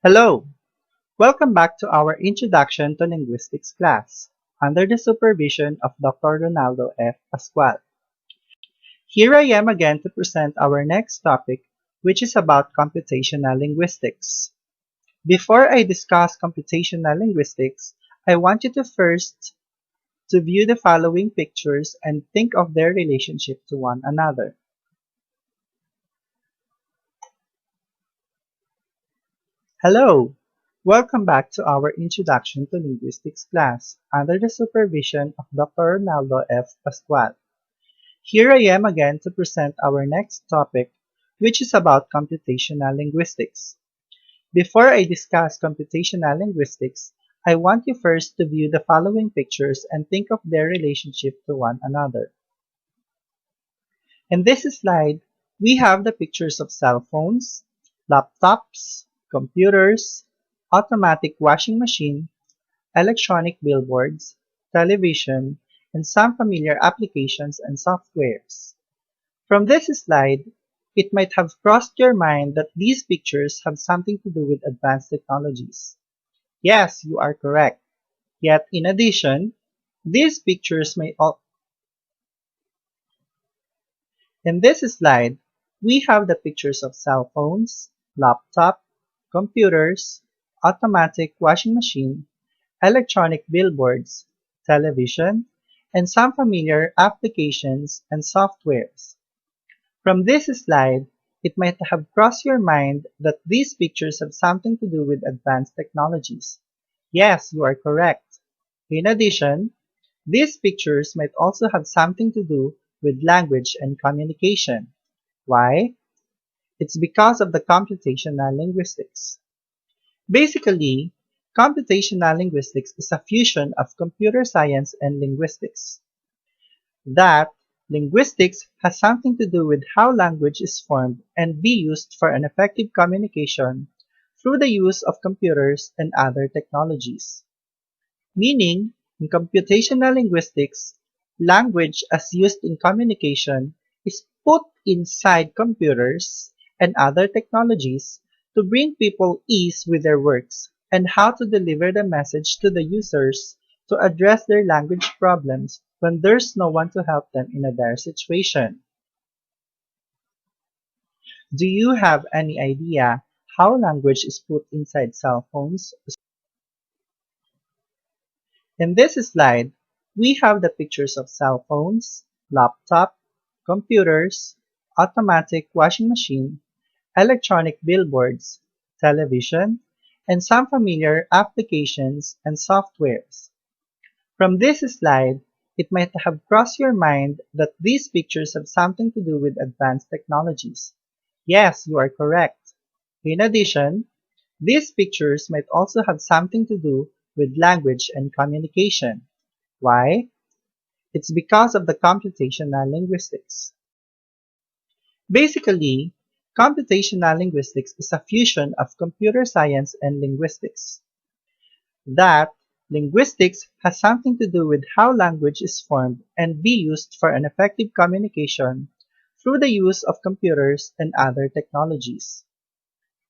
Hello! Welcome back to our Introduction to Linguistics class, under the supervision of Dr. Ronaldo F. Pascual. Here I am again to present our next topic, which is about computational linguistics. Before I discuss computational linguistics, I want you to first to view the following pictures and think of their relationship to one another. Hello! Welcome back to our Introduction to Linguistics class under the supervision of Dr. Ronaldo F. Pascual. Here I am again to present our next topic, which is about computational linguistics. Before I discuss computational linguistics, I want you first to view the following pictures and think of their relationship to one another. In this slide, we have the pictures of cell phones, laptops, computers, automatic washing machine, electronic billboards, television, and some familiar applications and softwares. From this slide, it might have crossed your mind that these pictures have something to do with advanced technologies. Yes, you are correct. Yet, in addition, these pictures may all... In this slide, we have the pictures of cell phones, laptop, computers, automatic washing machine, electronic billboards, television, and some familiar applications and softwares. From this slide, it might have crossed your mind that these pictures have something to do with advanced technologies. Yes, you are correct. In addition, these pictures might also have something to do with language and communication. Why? It's because of the computational linguistics. Basically, computational linguistics is a fusion of computer science and linguistics. That linguistics has something to do with how language is formed and be used for an effective communication through the use of computers and other technologies. Meaning, in computational linguistics, language as used in communication is put inside computers and other technologies to bring people ease with their works and how to deliver the message to the users to address their language problems when there's no one to help them in a dire situation. Do you have any idea how language is put inside cell phones? In this slide, we have the pictures of cell phones, laptop, computers, automatic washing machine, electronic billboards, television, and some familiar applications and softwares. From this slide, it might have crossed your mind that these pictures have something to do with advanced technologies. Yes, you are correct. In addition, these pictures might also have something to do with language and communication. Why? It's because of the computational linguistics. Basically, computational linguistics is a fusion of computer science and linguistics. That linguistics has something to do with how language is formed and be used for an effective communication through the use of computers and other technologies.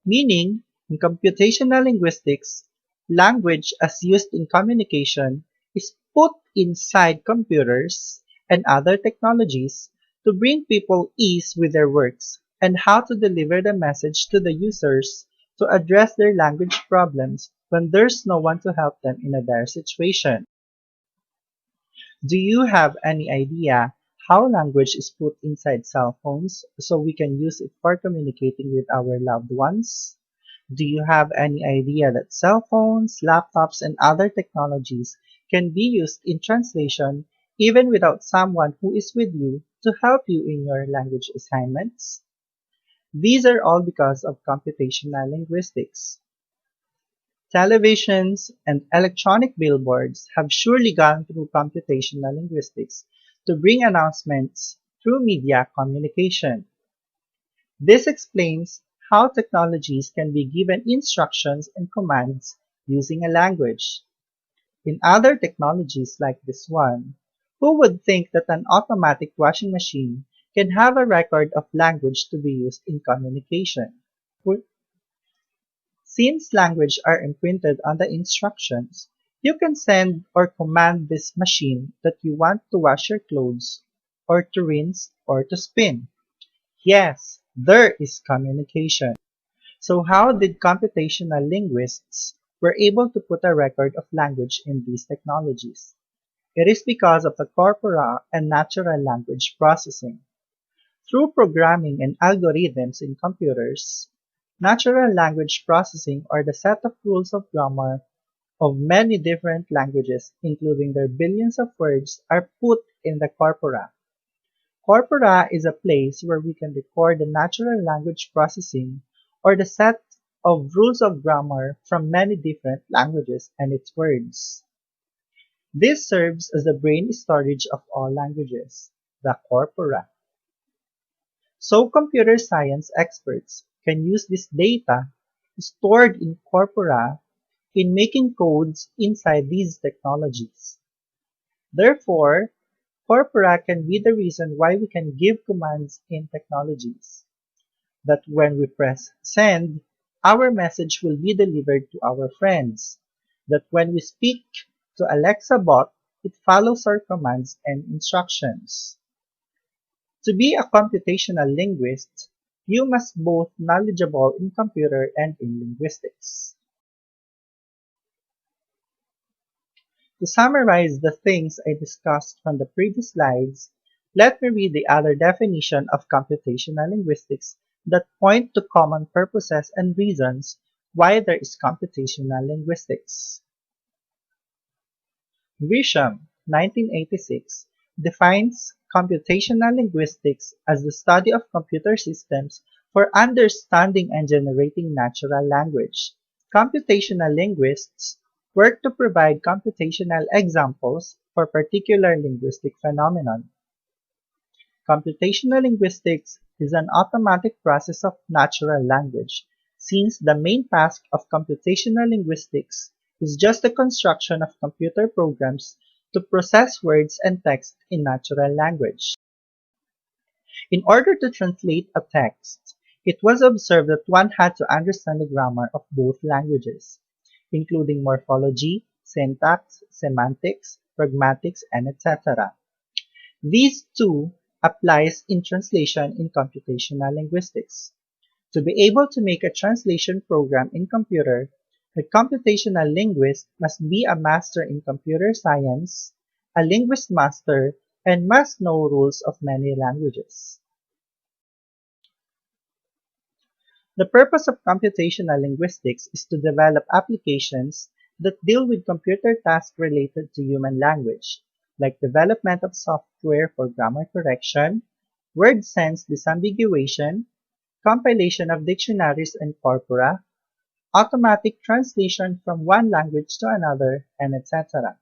Meaning, in computational linguistics, language as used in communication is put inside computers and other technologies to bring people ease with their works and how to deliver the message to the users to address their language problems when there's no one to help them in a dire situation. Do you have any idea how language is put inside cell phones so we can use it for communicating with our loved ones? Do you have any idea that cell phones, laptops, and other technologies can be used in translation even without someone who is with you to help you in your language assignments? These are all because of computational linguistics. Televisions and electronic billboards have surely gone through computational linguistics to bring announcements through media communication. This explains how technologies can be given instructions and commands using a language. In other technologies like this one, who would think that an automatic washing machine can have a record of language to be used in communication? Since language are imprinted on the instructions, you can send or command this machine that you want to wash your clothes, or to rinse, or to spin. Yes, there is communication. So how did computational linguists were able to put a record of language in these technologies? It is because of the corpora and natural language processing. Through programming and algorithms in computers, natural language processing are the set of rules of grammar of many different languages, including their billions of words, are put in the corpora. Corpora is a place where we can record the natural language processing or the set of rules of grammar from many different languages and its words. This serves as the brain storage of all languages, the corpora. So computer science experts can use this data stored in corpora in making codes inside these technologies. Therefore, corpora can be the reason why we can give commands in technologies. That when we press send, our message will be delivered to our friends. That when we speak to Alexa bot, it follows our commands and instructions. To be a computational linguist, you must both knowledgeable in computer and in linguistics. To summarize the things I discussed from the previous slides, let me read the other definition of computational linguistics that point to common purposes and reasons why there is computational linguistics. Grisham, 1986, defines computational linguistics as the study of computer systems for understanding and generating natural language. Computational linguists work to provide computational examples for particular linguistic phenomenon. Computational linguistics is an automatic process of natural language, since the main task of computational linguistics is just the construction of computer programs to process words and text in natural language. In order to translate a text, it was observed that one had to understand the grammar of both languages, including morphology, syntax, semantics, pragmatics, and etc. These two applies in translation in computational linguistics. To be able to make a translation program in computer, the computational linguist must be a master in computer science, a linguist master, and must know rules of many languages. The purpose of computational linguistics is to develop applications that deal with computer tasks related to human language, like development of software for grammar correction, word sense disambiguation, compilation of dictionaries and corpora, automatic translation from one language to another, and etc.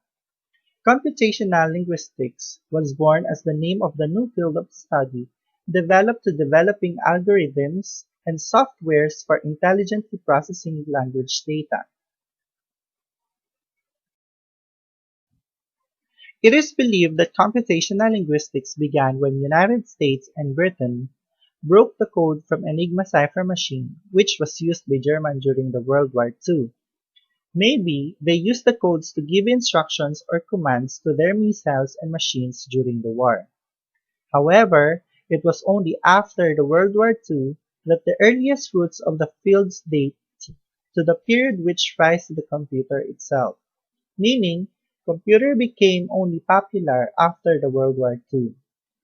Computational linguistics was born as the name of the new field of study developed to developing algorithms and softwares for intelligently processing language data. It is believed that computational linguistics began when United States and Britain broke the code from Enigma cipher machine, which was used by Germany during the World War II. Maybe they used the codes to give instructions or commands to their missiles and machines during the war. However, it was only after the World War II that the earliest roots of the fields date to the period which rise the computer itself, meaning computer became only popular after the World War II.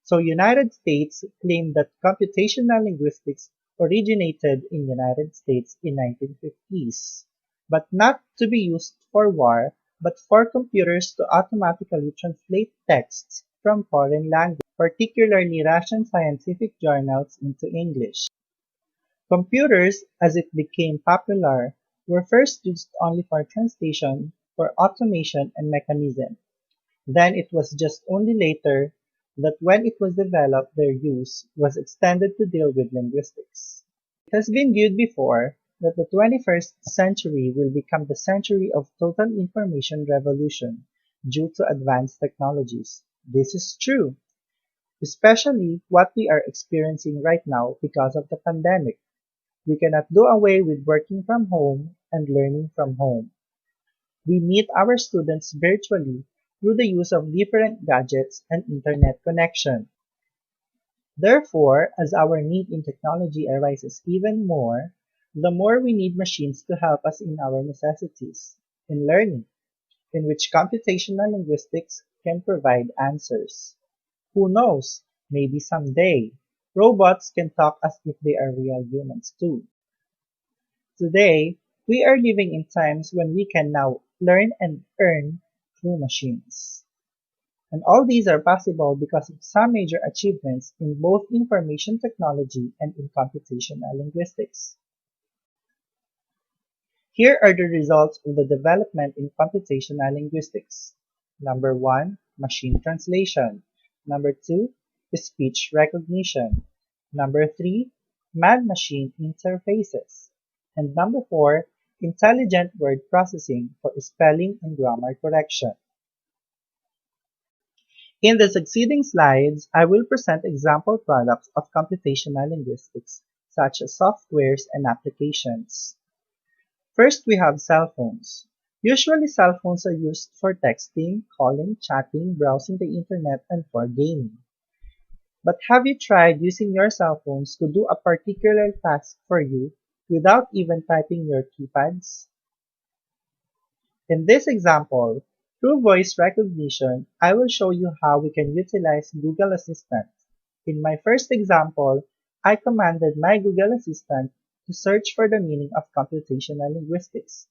So United States claimed that computational linguistics originated in United States in 1950s, but not to be used for war, but for computers to automatically translate texts from foreign language, particularly Russian scientific journals, into English. Computers, as it became popular, were first used only for translation, for automation and mechanism. Then it was just only later that when it was developed their use was extended to deal with linguistics. It has been viewed before that the 21st century will become the century of total information revolution due to advanced technologies. This is true, especially what we are experiencing right now because of the pandemic. We cannot do away with working from home and learning from home. We meet our students virtually through the use of different gadgets and internet connection. Therefore, as our need in technology arises even more, the more we need machines to help us in our necessities, in learning, in which computational linguistics can provide answers. Who knows, maybe someday, robots can talk as if they are real humans too. Today, we are living in times when we can now learn and earn through machines. And all these are possible because of some major achievements in both information technology and in computational linguistics. Here are the results of the development in computational linguistics. Number 1, machine translation. Number 2, speech recognition. Number 3, man-machine interfaces. And number 4, intelligent word processing for spelling and grammar correction. In the succeeding slides, I will present example products of computational linguistics, such as softwares and applications. First, we have cell phones. Usually, cell phones are used for texting, calling, chatting, browsing the internet, and for gaming. But have you tried using your cell phones to do a particular task for you without even typing your keypads? In this example, through voice recognition, I will show you how we can utilize Google Assistant. In my first example, I commanded my Google Assistant to search for the meaning of computational linguistics.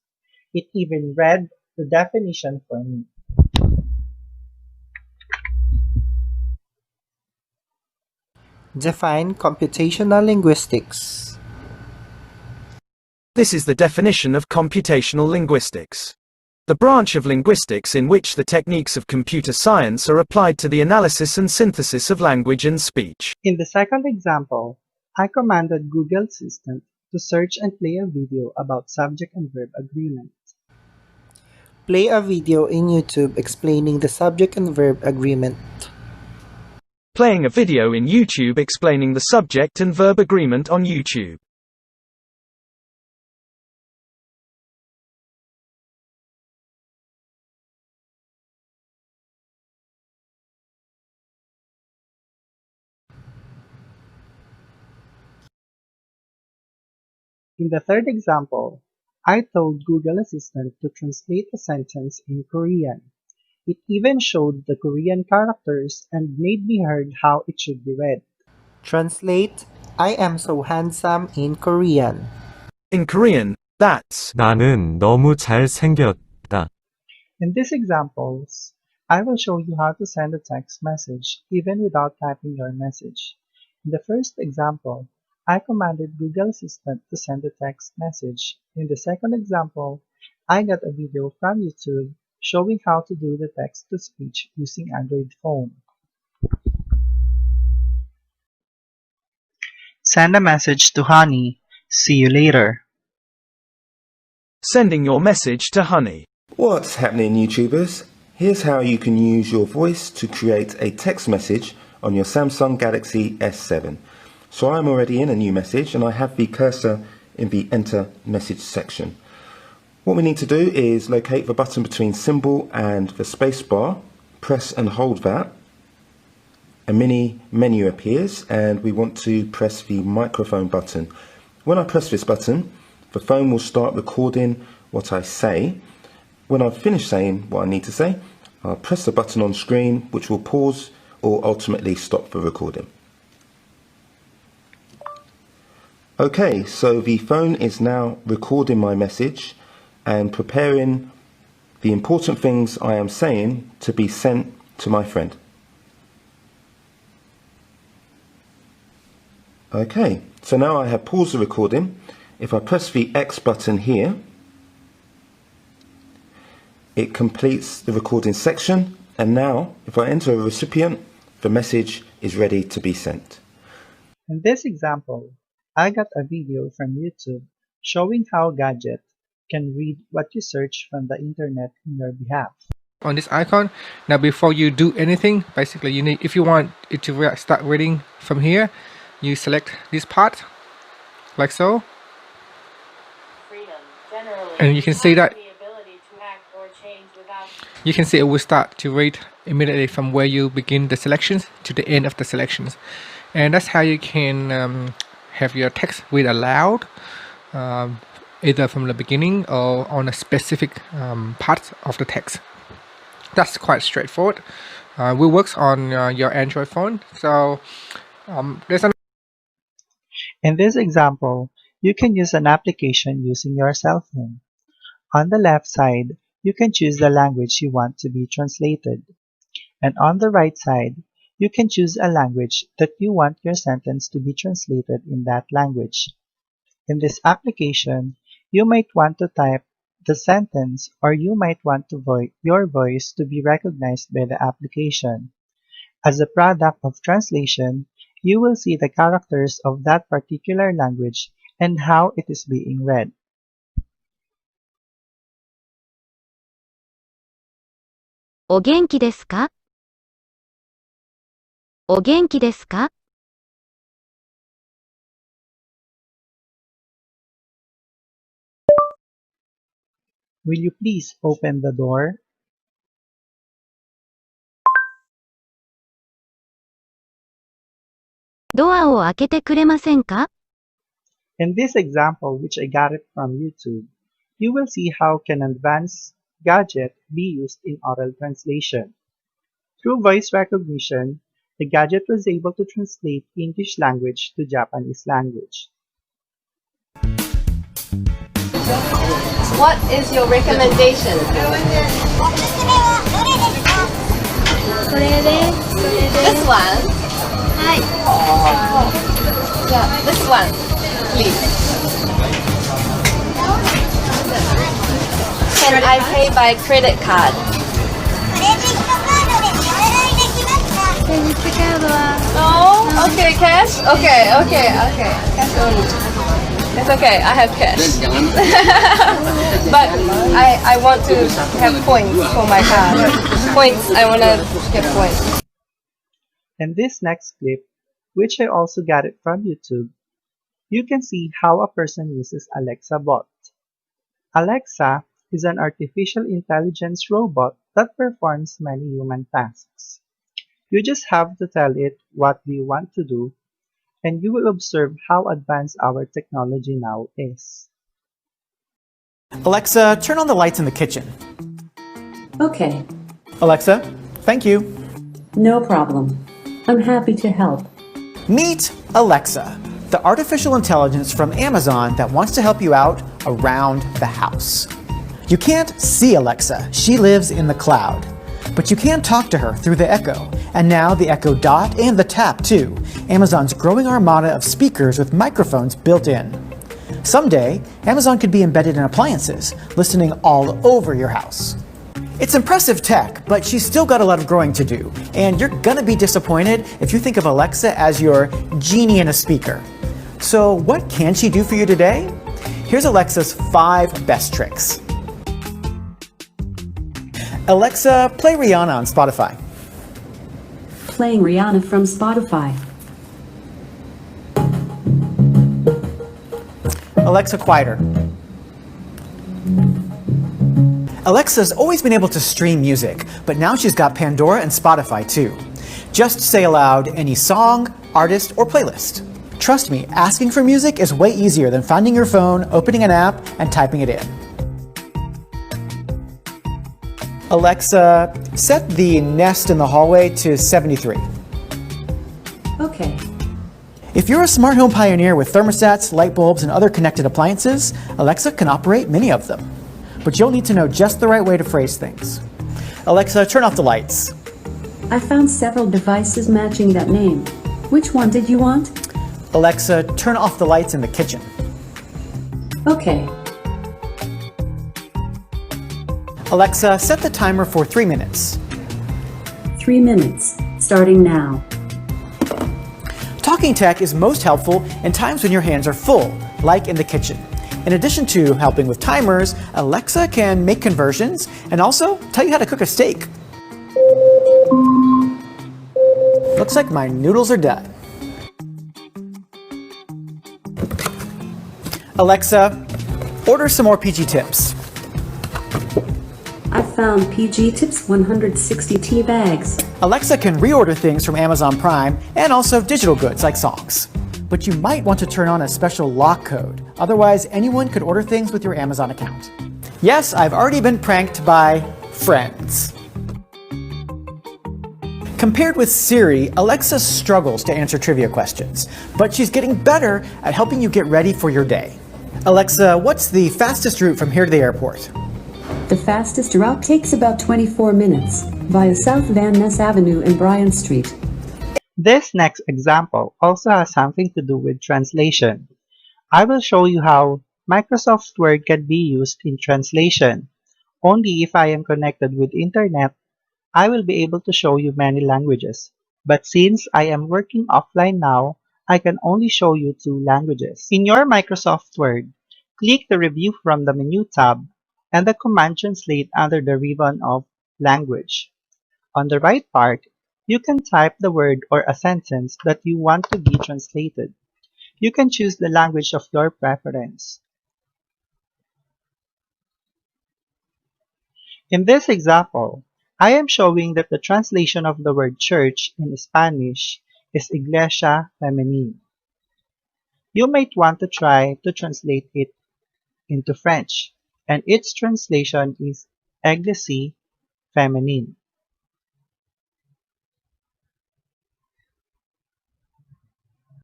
It even read the definition for me. Define computational linguistics. This is the definition of computational linguistics. The branch of linguistics in which the techniques of computer science are applied to the analysis and synthesis of language and speech. In the second example, I commanded Google Assistant to search and play a video about subject and verb agreement. Play a video in YouTube explaining the subject and verb agreement. Playing a video in YouTube explaining the subject and verb agreement on YouTube. In the third example, I told Google Assistant to translate a sentence in Korean. It even showed the Korean characters and made me heard how it should be read. Translate, I am so handsome in Korean. In Korean, that's 나는 너무 잘생겼다. In these examples, I will show you how to send a text message even without typing your message. In the first example, I commanded Google Assistant to send a text message. In the second example, I got a video from YouTube showing how to do the text-to-speech using Android phone. Send a message to Honey. See you later. sending your message to Honey. What's happening, YouTubers? Here's how you can use your voice to create a text message on your Samsung Galaxy S7. So I'm already in a new message and I have the cursor in the enter message section. What we need to do is locate the button between symbol and the space bar, press and hold that. A mini menu appears and we want to press the microphone button. When I press this button, the phone will start recording what I say. When I've finished saying what I need to say, I'll press the button on screen which will pause or ultimately stop the recording. Okay, so the phone is now recording my message and preparing the important things I am saying to be sent to my friend. Okay, so now I have paused the recording. If I press the X button here, it completes the recording section, and now if I enter a recipient, the message is ready to be sent. In this example, I got a video from YouTube showing how Gadget can read what you search from the internet in your behalf. On this icon, now before you do anything, basically you need, if you want it to start reading from here, you select this part like so. Freedom. And you can see that you can see it will start to read immediately from where you begin the selections to the end of the selections. And that's how you can have your text read aloud, either from the beginning or on a specific part of the text. That's quite straightforward. We works on your Android phone. So there's an In this example, you can use an application using your cell phone. On the left side, you can choose the language you want to be translated. And on the right side, you can choose a language that you want your sentence to be translated in that language. In this application, you might want to type the sentence, or you might want your voice to be recognized by the application. As a product of translation, you will see the characters of that particular language and how it is being read. お元気ですか? お元気ですか? Will you please open the door? ドアを開けてくれませんか? In this example, which I got it from YouTube, you will see how can an advanced gadget be used in oral translation. Through voice recognition, the gadget was able to translate English language to Japanese language. What is your recommendation? This one? Yeah, this one, please. Can I pay by credit card? No? Okay, cash? Okay. Cash only. It's okay, I have cash. But I want to have points for my card. Points, I want to get points. In this next clip, which I also got it from YouTube, you can see how a person uses Alexa bot. Alexa is an artificial intelligence robot that performs many human tasks. You just have to tell it what you want to do, and you will observe how advanced our technology now is. Alexa, turn on the lights in the kitchen. Okay, Alexa, thank you. no problem. I'm happy to help. Meet Alexa, the artificial intelligence from Amazon that wants to help you out around the house. You can't see Alexa, she lives in the cloud. But you can talk to her through the Echo, and now the Echo Dot and the Tap too, Amazon's growing armada of speakers with microphones built in. Someday, Amazon could be embedded in appliances, listening all over your house. It's impressive tech, but she's still got a lot of growing to do, and you're gonna be disappointed if you think of Alexa as your genie in a speaker. So what can she do for you today? Here's Alexa's 5 best tricks. Alexa, play Rihanna on Spotify. Playing Rihanna from Spotify. Alexa, quieter. Alexa's always been able to stream music, but now she's got Pandora and Spotify too. Just say aloud any song, artist, or playlist. Trust me, asking for music is way easier than finding your phone, opening an app, and typing it in. Alexa, set the Nest in the hallway to 73. Okay, If you're a smart home pioneer with thermostats, light bulbs, and other connected appliances, Alexa can operate many of them. But you'll need to know just the right way to phrase things. Alexa, turn off the lights. I found several devices matching that name. Which one did you want? Alexa, turn off the lights in the kitchen. Okay, Alexa, set the timer for 3 minutes. 3 minutes, starting now. Talking tech is most helpful in times when your hands are full, like in the kitchen. In addition to helping with timers, Alexa can make conversions and also tell you how to cook a steak. Looks like my noodles are done. Alexa, Order some more PG tips. I found PG Tips 160 tea bags. Alexa can reorder things from Amazon Prime and also digital goods like songs. But you might want to turn on a special lock code. Otherwise, anyone could order things with your Amazon account. Yes, I've already been pranked by friends. Compared with Siri, Alexa struggles to answer trivia questions, but she's getting better at helping you get ready for your day. Alexa, what's the fastest route from here to the airport? The fastest route takes about 24 minutes via South Van Ness Avenue and Bryan Street. This next example also has something to do with translation. I will show you how Microsoft Word can be used in translation. Only if I am connected with internet, I will be able to show you many languages. But since I am working offline now, I can only show you 2 languages. In your Microsoft Word, click the Review from the Menu tab and the Command Translate under the ribbon of Language. On the right part, you can type the word or a sentence that you want to be translated. You can choose the language of your preference. In this example, I am showing that the translation of the word church in Spanish is Iglesia Femenil. You might want to try to translate it into French, and its translation is Église Féminine.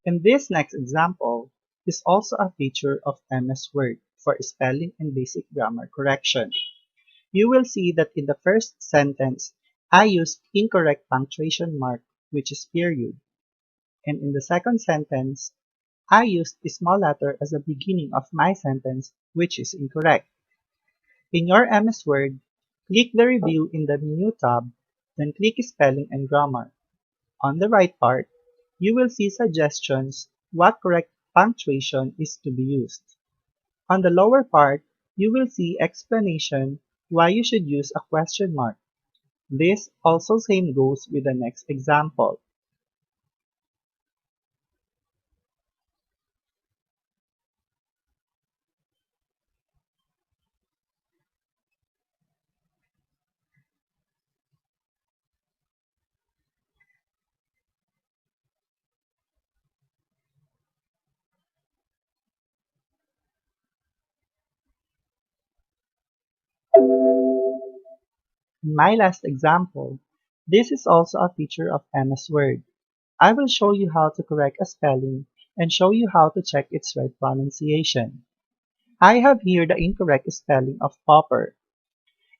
In this next example is also a feature of MS Word for spelling and basic grammar correction. You will see that in the first sentence, I used incorrect punctuation mark, which is period. And in the second sentence, I used a small letter as the beginning of my sentence, which is incorrect. In your MS Word, click the Review in the Menu tab, then click Spelling and Grammar. On the right part, you will see suggestions what correct punctuation is to be used. On the lower part, you will see explanation why you should use a question mark. This also same goes with the next example. In my last example, this is also a feature of MS Word. I will show you how to correct a spelling and show you how to check its right pronunciation. I have here the incorrect spelling of pauper.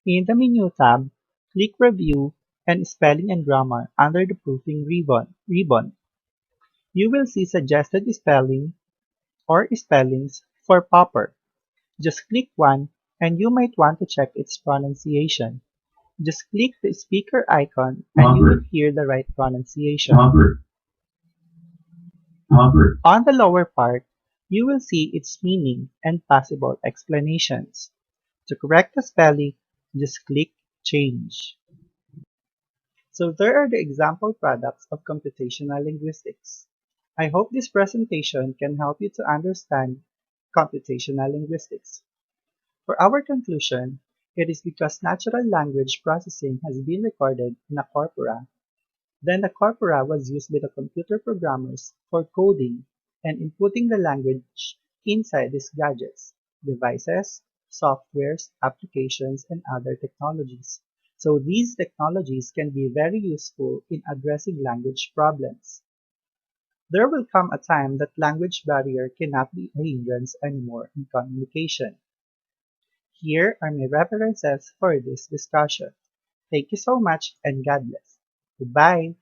In the Menu tab, click Review and Spelling and Grammar under the Proofing ribbon. You will see suggested spelling or spellings for pauper. Just click one and you might want to check its pronunciation. Just click the speaker icon and you will hear the right pronunciation. On the lower part, you will see its meaning and possible explanations. To correct the spelling, just click Change. So there are the example products of computational linguistics. I hope this presentation can help you to understand computational linguistics. For our conclusion, it is because natural language processing has been recorded in a corpora. Then the corpora was used by the computer programmers for coding and inputting the language inside these gadgets, devices, softwares, applications, and other technologies. So these technologies can be very useful in addressing language problems. There will come a time that language barrier cannot be a hindrance anymore in communication. Here are my references for this discussion. Thank you so much and God bless. Goodbye.